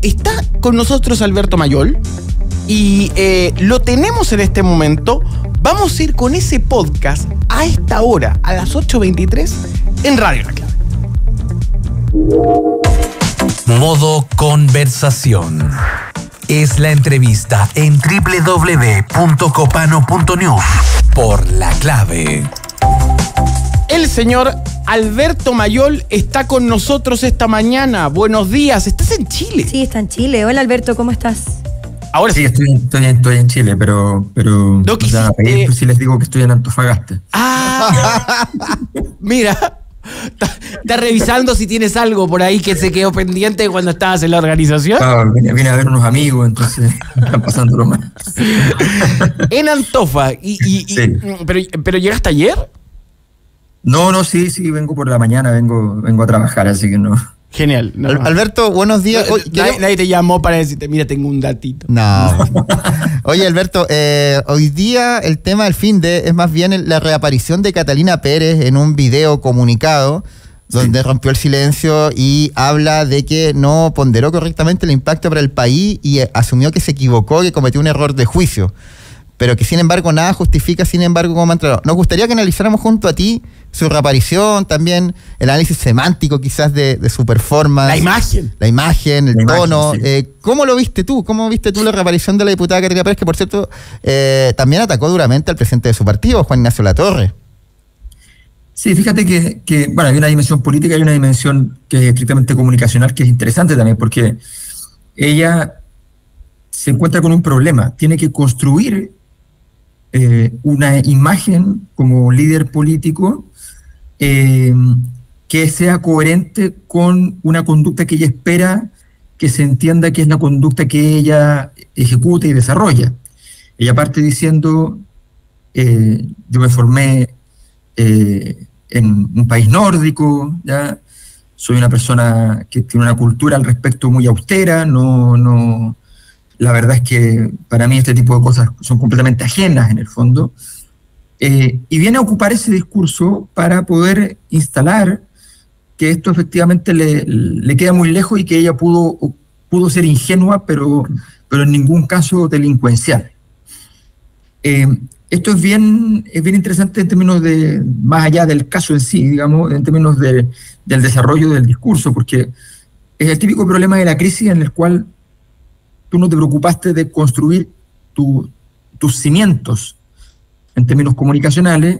está con nosotros Alberto Mayol y lo tenemos en este momento. Vamos a ir con ese podcast a esta hora, a las 8:23, en Radio La Clave. Modo conversación. Es la entrevista en www.copano.news por La Clave. El señor Alberto Mayol está con nosotros esta mañana. Buenos días. ¿Estás en Chile? Sí, está en Chile. Hola, Alberto, ¿cómo estás? Ahora sí, estoy en Chile, pero no quisiste... si les digo que estoy en Antofagasta. Mira, está revisando si tienes algo por ahí que se quedó pendiente cuando estabas en la organización. Vine a ver unos amigos, entonces están pasándolo mal. En Antofa, sí. ¿Pero llegaste ayer? No, sí, vengo por la mañana, vengo a trabajar, así que no. Genial. No. Alberto, buenos días. Nadie te llamó para decirte, mira, tengo un datito. No. Oye, Alberto, hoy día el tema del fin de es más bien la reaparición de Catalina Pérez en un video comunicado donde rompió el silencio y habla de que no ponderó correctamente el impacto para el país y asumió que se equivocó, que cometió un error de juicio. Pero que sin embargo nada justifica, cómo ha entrado. Nos gustaría que analizáramos junto a ti su reaparición, también el análisis semántico quizás de su performance. La imagen, el tono. Sí. ¿Cómo lo viste tú? ¿Cómo viste tú la reaparición de la diputada Catalina Pérez, que por cierto también atacó duramente al presidente de su partido, Juan Ignacio Latorre? Sí, fíjate que bueno, hay una dimensión política y una dimensión que es estrictamente comunicacional, que es interesante también, porque ella se encuentra con un problema. Tiene que construir una imagen como líder político que sea coherente con una conducta que ella espera que se entienda que es la conducta que ella ejecuta y desarrolla. Ella parte diciendo, yo me formé en un país nórdico, ¿ya? Soy una persona que tiene una cultura al respecto muy austera, la verdad es que para mí este tipo de cosas son completamente ajenas en el fondo, y viene a ocupar ese discurso para poder instalar que esto efectivamente le queda muy lejos y que ella pudo ser ingenua, pero en ningún caso delincuencial. Esto es bien interesante en términos de, más allá del caso en sí, digamos, en términos del desarrollo del discurso, porque es el típico problema de la crisis en el cual tú no te preocupaste de construir tus cimientos en términos comunicacionales,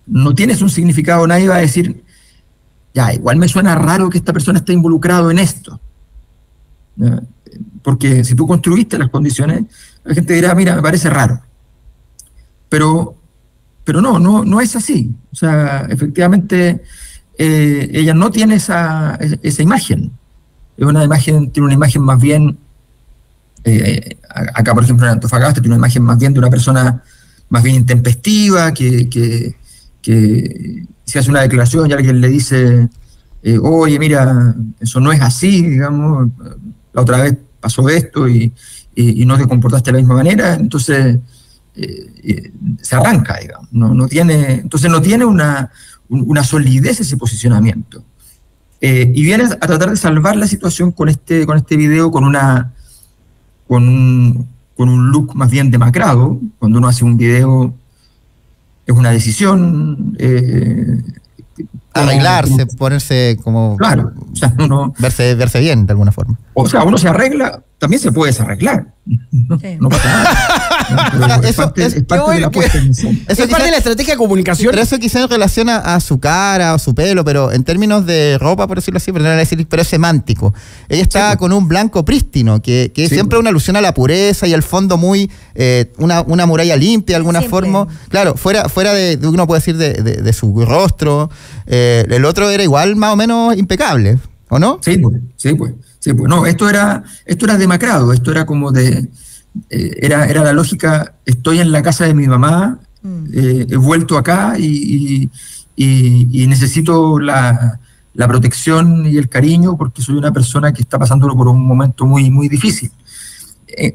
no tienes un significado, nadie va a decir, ya, igual me suena raro que esta persona esté involucrado en esto. Porque si tú construiste las condiciones, la gente dirá, mira, me parece raro. Pero no es así. O sea, efectivamente, ella no tiene esa imagen. Tiene una imagen más bien, acá por ejemplo en Antofagasta, tiene una imagen más bien de una persona más bien intempestiva, que se hace una declaración y alguien le dice, oye, mira, eso no es así, digamos, la otra vez pasó esto y no te comportaste de la misma manera, entonces se arranca, digamos, no tiene una solidez ese posicionamiento. Y viene a tratar de salvar la situación con este video, con un look más bien demacrado. Cuando uno hace un video es una decisión. Arreglarse, ponerse como... Claro, o sea, verse bien de alguna forma. O sea, uno se arregla, también se puede desarreglar. No pasa nada. Es parte de la puesta en escena. Eso es parte de la estrategia de comunicación. Pero eso quizás en relación a su cara o su pelo, pero en términos de ropa, por decirlo así, pero es semántico. Ella está con un blanco prístino, que siempre es una alusión a la pureza y al fondo muy, una muralla limpia de alguna forma. Claro, fuera de uno puede decir de su rostro. El otro era igual más o menos impecable, ¿o no? Sí, pues. No, esto era demacrado, esto era como era la lógica, estoy en la casa de mi mamá, he vuelto acá y necesito la protección y el cariño porque soy una persona que está pasándolo por un momento muy, muy difícil.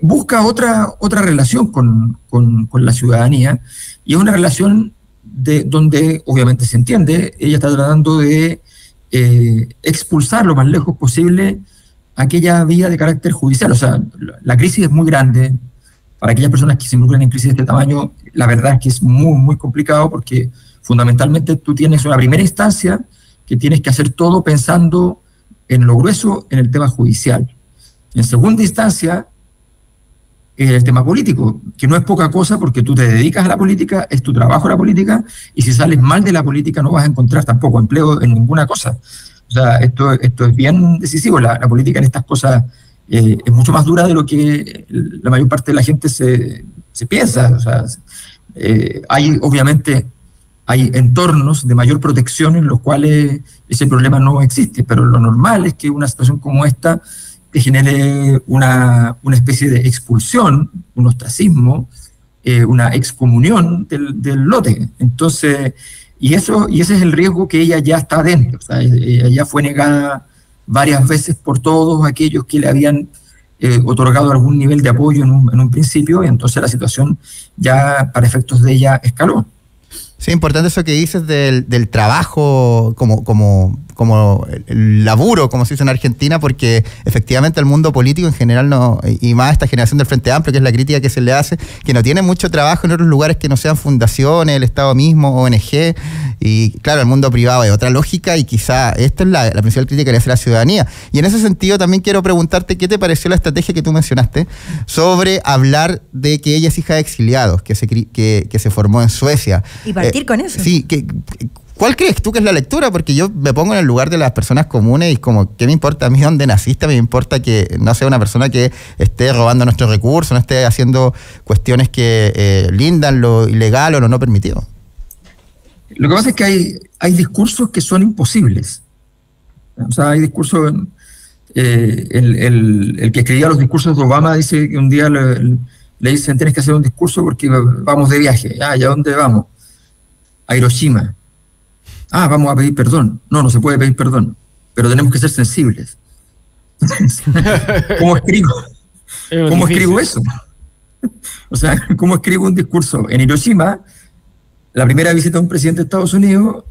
Busca otra relación con la ciudadanía, y es una relación donde obviamente se entiende, ella está tratando de expulsar lo más lejos posible aquella vía de carácter judicial. O sea, la crisis es muy grande. Para aquellas personas que se involucran en crisis de este tamaño, la verdad es que es muy, muy complicado porque fundamentalmente tú tienes una primera instancia que tienes que hacer todo pensando en lo grueso, en el tema judicial. En segunda instancia, el tema político, que no es poca cosa porque tú te dedicas a la política, es tu trabajo la política, y si sales mal de la política no vas a encontrar tampoco empleo en ninguna cosa. O sea, esto es bien decisivo. La política en estas cosas es mucho más dura de lo que la mayor parte de la gente se piensa. O sea, obviamente hay entornos de mayor protección en los cuales ese problema no existe, pero lo normal es que una situación como esta te genere una especie de expulsión, un ostracismo, una excomunión del lote. Entonces, y ese es el riesgo que ella ya está dentro. O sea, ella ya fue negada varias veces por todos aquellos que le habían otorgado algún nivel de apoyo en un principio, y entonces la situación ya, para efectos de ella, escaló. Sí, importante eso que dices del trabajo como el laburo, como se dice en Argentina, porque efectivamente el mundo político en general no, y más esta generación del Frente Amplio, que es la crítica que se le hace, que no tiene mucho trabajo en otros lugares que no sean fundaciones, el Estado mismo, ONG, y claro, el mundo privado es otra lógica, y quizá esta es la principal crítica que le hace la ciudadanía. Y en ese sentido también quiero preguntarte qué te pareció la estrategia que tú mencionaste sobre hablar de que ella es hija de exiliados, que se formó en Suecia. Y partir con eso. Sí, ¿cuál crees tú que es la lectura? Porque yo me pongo en el lugar de las personas comunes y como, ¿qué me importa a mí dónde naciste? Me importa que no sea una persona que esté robando nuestros recursos, no esté haciendo cuestiones que lindan lo ilegal o lo no permitido. Lo que pasa es que hay discursos que son imposibles. O sea, hay discursos... el que escribía los discursos de Obama dice que un día le dicen, tienes que hacer un discurso porque vamos de viaje. ¿Y a dónde vamos? A Hiroshima. Vamos a pedir perdón. No se puede pedir perdón, pero tenemos que ser sensibles. ¿Cómo escribo eso? O sea, ¿cómo escribo un discurso en Hiroshima, la primera visita de un presidente de Estados Unidos,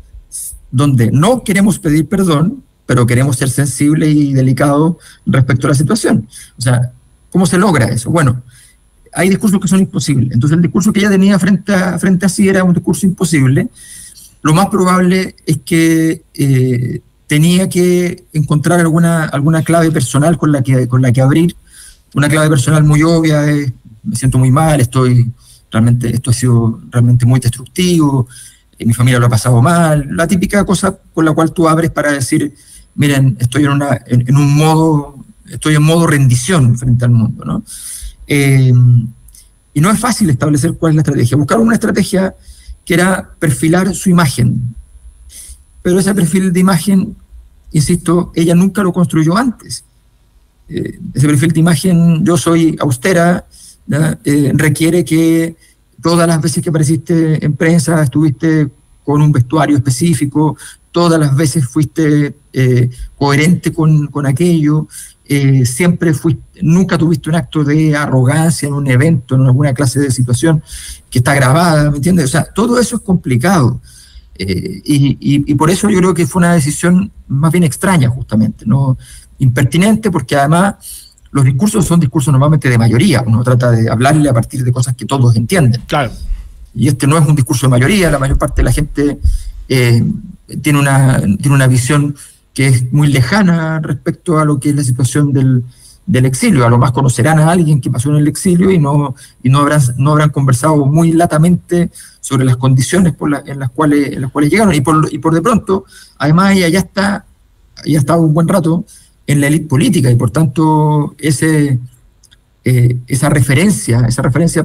donde no queremos pedir perdón, pero queremos ser sensibles y delicados respecto a la situación? O sea, ¿cómo se logra eso? Bueno, hay discursos que son imposibles. Entonces el discurso que ella tenía frente a sí era un discurso imposible. Lo más probable es que tenía que encontrar alguna clave personal con la que abrir. Una clave personal muy obvia es, me siento muy mal, esto ha sido realmente muy destructivo, mi familia lo ha pasado mal. La típica cosa con la cual tú abres para decir, miren, estoy en modo rendición frente al mundo, ¿no? Y no es fácil establecer cuál es la estrategia. Buscaron una estrategia que era perfilar su imagen. Pero ese perfil de imagen, insisto, ella nunca lo construyó antes. Ese perfil de imagen, yo soy austera, requiere que todas las veces que apareciste en prensa estuviste con un vestuario específico, todas las veces fuiste coherente con aquello, nunca tuviste un acto de arrogancia en un evento, en alguna clase de situación que está grabada, ¿me entiendes? O sea, todo eso es complicado. Y por eso yo creo que fue una decisión más bien extraña, justamente, ¿no? Impertinente, porque además los discursos son discursos normalmente de mayoría. Uno trata de hablarle a partir de cosas que todos entienden. Claro. Y este no es un discurso de mayoría. La mayor parte de la gente tiene una visión que es muy lejana respecto a lo que es la situación del exilio. A lo más conocerán a alguien que pasó en el exilio y no habrán conversado muy latamente sobre las condiciones en las cuales llegaron. Y por de pronto, además ella ya ha estado un buen rato en la élite política, y por tanto esa referencia,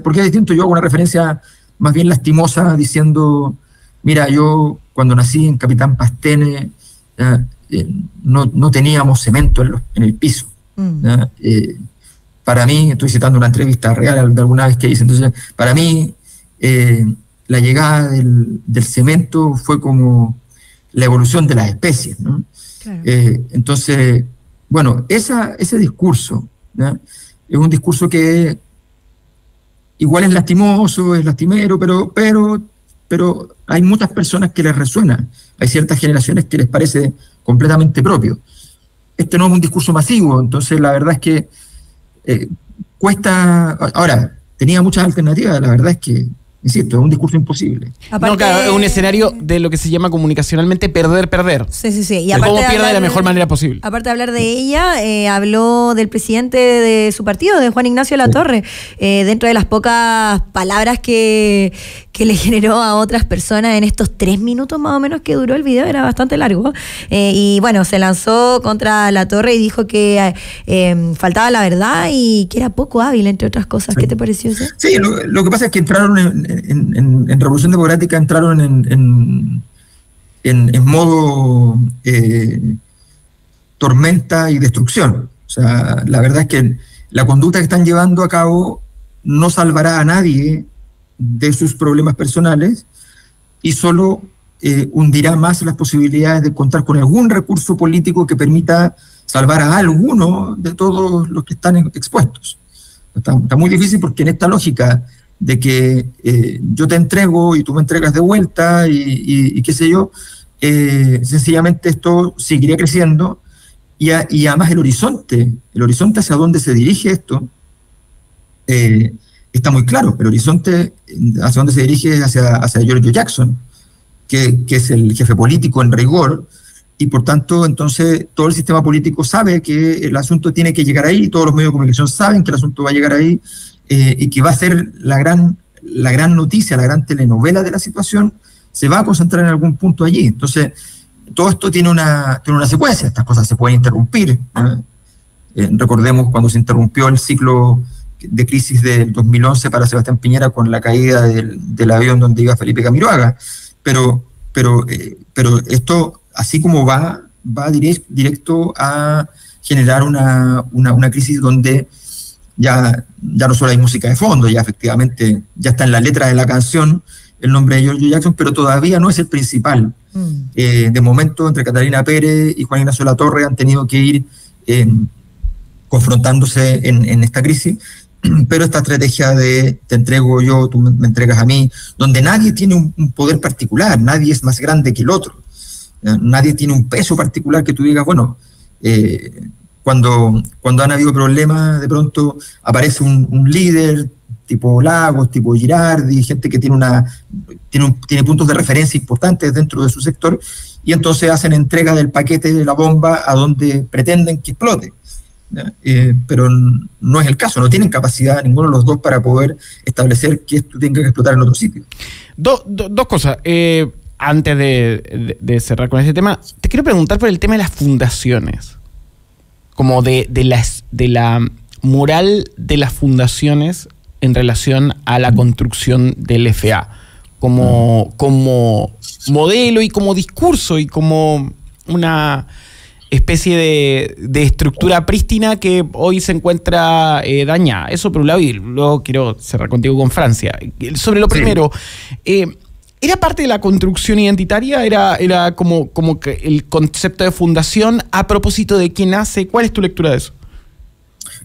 porque es distinto. Yo hago una referencia más bien lastimosa diciendo, mira, yo cuando nací en Capitán Pastene no teníamos cemento en el piso. Para mí, estoy citando una entrevista real de alguna vez que hice, entonces para mí la llegada del cemento fue como la evolución de las especies, ¿no? Claro. Entonces, bueno, ese discurso, ¿no? Es un discurso que igual es lastimoso, es lastimero, pero hay muchas personas que les resuena. Hay ciertas generaciones que les parece completamente propio. este no es un discurso masivo, entonces la verdad es que cuesta. Ahora, tenía muchas alternativas, la verdad es que, insisto, es un discurso imposible. No, claro, es un escenario de lo que se llama comunicacionalmente perder. Sí. Y de cómo pierde de la mejor manera posible. Aparte de hablar de ella, habló del presidente de su partido, de Juan Ignacio Latorre, dentro de las pocas palabras que le generó a otras personas en estos 3 minutos más o menos que duró el video, era bastante largo. Y bueno, se lanzó contra Latorre y dijo que faltaba la verdad y que era poco hábil, entre otras cosas. ¿Qué te pareció eso? Sí, lo que pasa es que entraron en Revolución Democrática, entraron en modo tormenta y destrucción. O sea, la verdad es que la conducta que están llevando a cabo no salvará a nadie de sus problemas personales y solo hundirá más las posibilidades de contar con algún recurso político que permita salvar a alguno de todos los que están expuestos. Está muy difícil porque en esta lógica de que yo te entrego y tú me entregas de vuelta y qué sé yo, sencillamente esto seguiría creciendo y además el horizonte hacia donde se dirige esto está muy claro. El horizonte hacia donde se dirige es hacia Giorgio Jackson, que es el jefe político en rigor, y por tanto entonces todo el sistema político sabe que el asunto tiene que llegar ahí, todos los medios de comunicación saben que el asunto va a llegar ahí, y que va a ser la gran noticia, la gran telenovela de la situación, se va a concentrar en algún punto allí. Entonces, todo esto tiene una secuencia, estas cosas se pueden interrumpir. Recordemos cuando se interrumpió el ciclo de crisis del 2011 para Sebastián Piñera con la caída del avión donde iba Felipe Camiroaga, pero esto, así como va directo a generar una crisis donde ya no solo hay música de fondo, ya efectivamente ya está en la letra de la canción el nombre de Giorgio Jackson, pero todavía no es el principal. De momento, entre Catalina Pérez y Juan Ignacio Latorre han tenido que ir confrontándose en esta crisis, pero esta estrategia de te entrego yo, tú me entregas a mí, donde nadie tiene un poder particular, nadie es más grande que el otro, nadie tiene un peso particular que tú digas, bueno, cuando han habido problemas, de pronto aparece un líder tipo Lagos, tipo Girardi, gente que tiene puntos de referencia importantes dentro de su sector, y entonces hacen entrega del paquete de la bomba a donde pretenden que explote. Pero no es el caso, no tienen capacidad ninguno de los dos para poder establecer que esto tenga que explotar en otro sitio. Dos cosas. Antes de cerrar con ese tema, te quiero preguntar por el tema de las fundaciones, como de la moral de las fundaciones en relación a la construcción del FA, como modelo y como discurso y como una especie de estructura prístina que hoy se encuentra dañada. Eso por un lado, y luego quiero cerrar contigo con Francia. Sobre lo primero, ¿era parte de la construcción identitaria? ¿Era como que el concepto de fundación a propósito de quién hace? ¿Cuál es tu lectura de eso?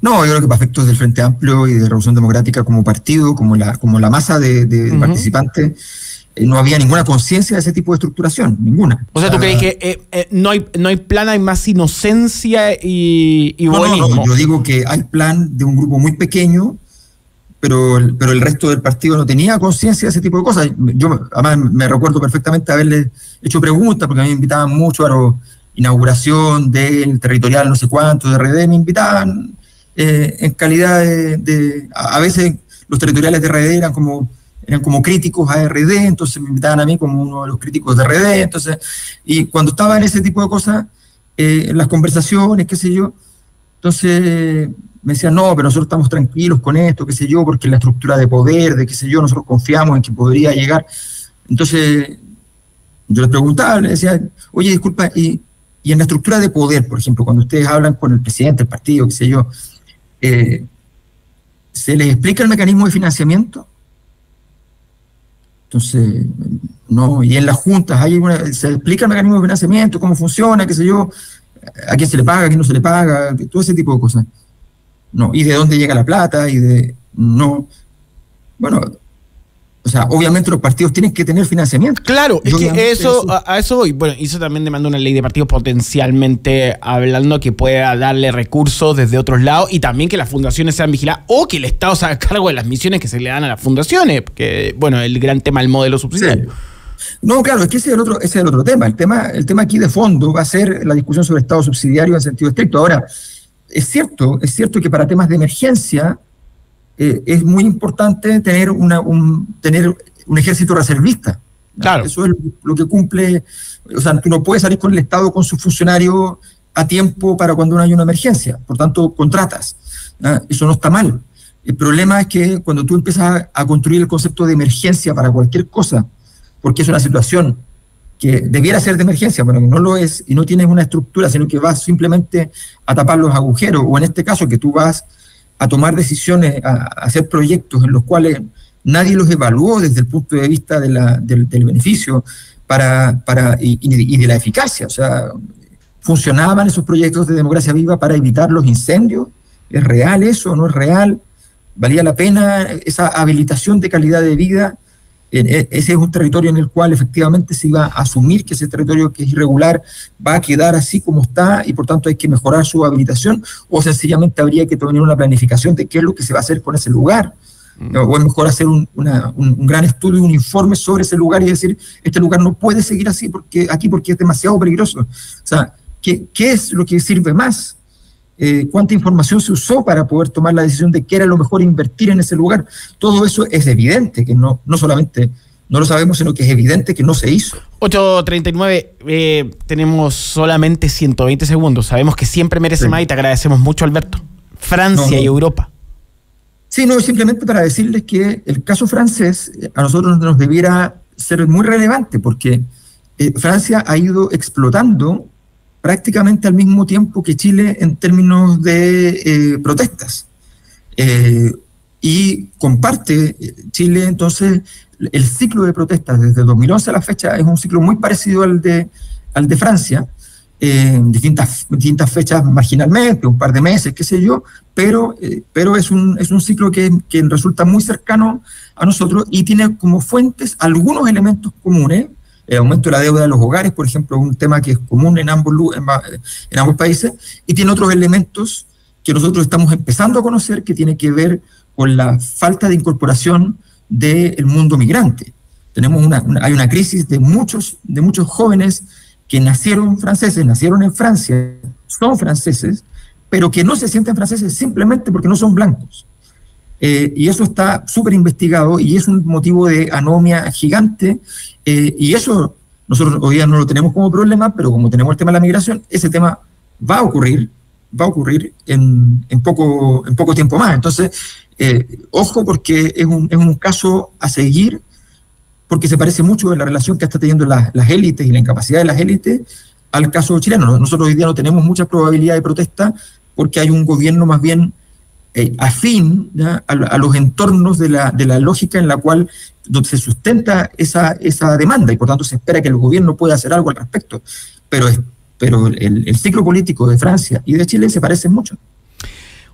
No, yo creo que para efectos del Frente Amplio y de Revolución Democrática como partido, como la masa de participantes, no había ninguna conciencia de ese tipo de estructuración, ninguna. O sea, ¿tú crees que no hay plan, hay más inocencia y buenismo? No, yo digo que hay plan de un grupo muy pequeño, pero el resto del partido no tenía conciencia de ese tipo de cosas. Yo además me recuerdo perfectamente haberle hecho preguntas, porque a mí me invitaban mucho a la inauguración del territorial no sé cuánto de RD, me invitaban en calidad a veces los territoriales de RD eran como críticos a RD, entonces me invitaban a mí como uno de los críticos de RD, entonces, y cuando estaba en ese tipo de cosas, en las conversaciones, qué sé yo, entonces me decían, no, pero nosotros estamos tranquilos con esto, qué sé yo, porque la estructura de poder, de qué sé yo, nosotros confiamos en que podría llegar. Entonces, yo les preguntaba, les decía, oye, disculpa, y en la estructura de poder, por ejemplo, cuando ustedes hablan con el presidente del partido, qué sé yo, ¿se les explica el mecanismo de financiamiento? Entonces, no, y en las juntas se explica el mecanismo de financiamiento, cómo funciona, qué sé yo, a quién se le paga, a quién no se le paga, todo ese tipo de cosas. No, y de dónde llega la plata, no. Bueno, O sea, obviamente los partidos tienen que tener financiamiento. Claro, es que a eso voy. Bueno, y eso también demanda una ley de partidos potencialmente hablando que pueda darle recursos desde otros lados y también que las fundaciones sean vigiladas o que el Estado se haga cargo de las misiones que se le dan a las fundaciones. Porque, bueno, el gran tema del modelo subsidiario. Sí. No, claro, es que ese es el otro tema. El tema aquí de fondo va a ser la discusión sobre Estado subsidiario en sentido estricto. Ahora, es cierto que para temas de emergencia es muy importante tener un ejército reservista. Claro. Eso es lo que cumple. O sea, tú no puedes salir con el Estado con sus funcionarios a tiempo para cuando no hay una emergencia. Por tanto, contratas. Eso no está mal. El problema es que cuando tú empiezas a construir el concepto de emergencia para cualquier cosa, porque es una situación que debiera ser de emergencia, pero que no lo es, y no tienes una estructura, sino que vas simplemente a tapar los agujeros, o en este caso que tú vas a tomar decisiones, a hacer proyectos en los cuales nadie los evaluó desde el punto de vista del beneficio y de la eficacia. O sea, ¿funcionaban esos proyectos de democracia viva para evitar los incendios? ¿Es real eso? ¿No es real? ¿Valía la pena esa habilitación de calidad de vida? Ese es un territorio en el cual efectivamente se iba a asumir que ese territorio que es irregular va a quedar así como está y por tanto hay que mejorar su habilitación, o sencillamente habría que tener una planificación de qué es lo que se va a hacer con ese lugar. O es mejor hacer un gran estudio, un informe sobre ese lugar y decir, este lugar no puede seguir así porque es demasiado peligroso. O sea, ¿qué es lo que sirve más? ¿Cuánta información se usó para poder tomar la decisión de qué era lo mejor invertir en ese lugar? Todo eso es evidente, que no solamente no lo sabemos, sino que es evidente que no se hizo. 8:39, tenemos solamente 120 segundos. Sabemos que siempre merece más y te agradecemos mucho, Alberto. Francia y Europa. Sí, no, simplemente para decirles que el caso francés a nosotros nos debiera ser muy relevante, porque Francia ha ido explotando prácticamente al mismo tiempo que Chile en términos de protestas. Y comparte Chile, entonces, el ciclo de protestas desde 2011 a la fecha es un ciclo muy parecido al de Francia, distintas fechas marginalmente, un par de meses, qué sé yo, pero es un ciclo que resulta muy cercano a nosotros y tiene como fuentes algunos elementos comunes. El aumento de la deuda de los hogares, por ejemplo, es un tema que es común en ambos países, y tiene otros elementos que nosotros estamos empezando a conocer que tiene que ver con la falta de incorporación del mundo migrante. Hay una crisis de muchos jóvenes que nacieron franceses, nacieron en Francia, son franceses, pero que no se sienten franceses simplemente porque no son blancos. Y eso está súper investigado y es un motivo de anomia gigante, y eso nosotros hoy día no lo tenemos como problema, pero como tenemos el tema de la migración, ese tema va a ocurrir en poco tiempo más. Entonces, ojo, porque es un caso a seguir, porque se parece mucho en la relación que está teniendo las élites y la incapacidad de las élites al caso chileno. Nosotros hoy día no tenemos mucha probabilidad de protesta porque hay un gobierno más bien afín a los entornos de la lógica en la cual donde se sustenta esa demanda, y por tanto se espera que el gobierno pueda hacer algo al respecto. Pero el ciclo político de Francia y de Chile se parecen mucho.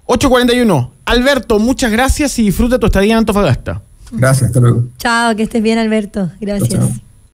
8:41. Alberto, muchas gracias y disfruta tu estadía en Antofagasta. Gracias, hasta luego. Chao, que estés bien, Alberto. Gracias. Chao.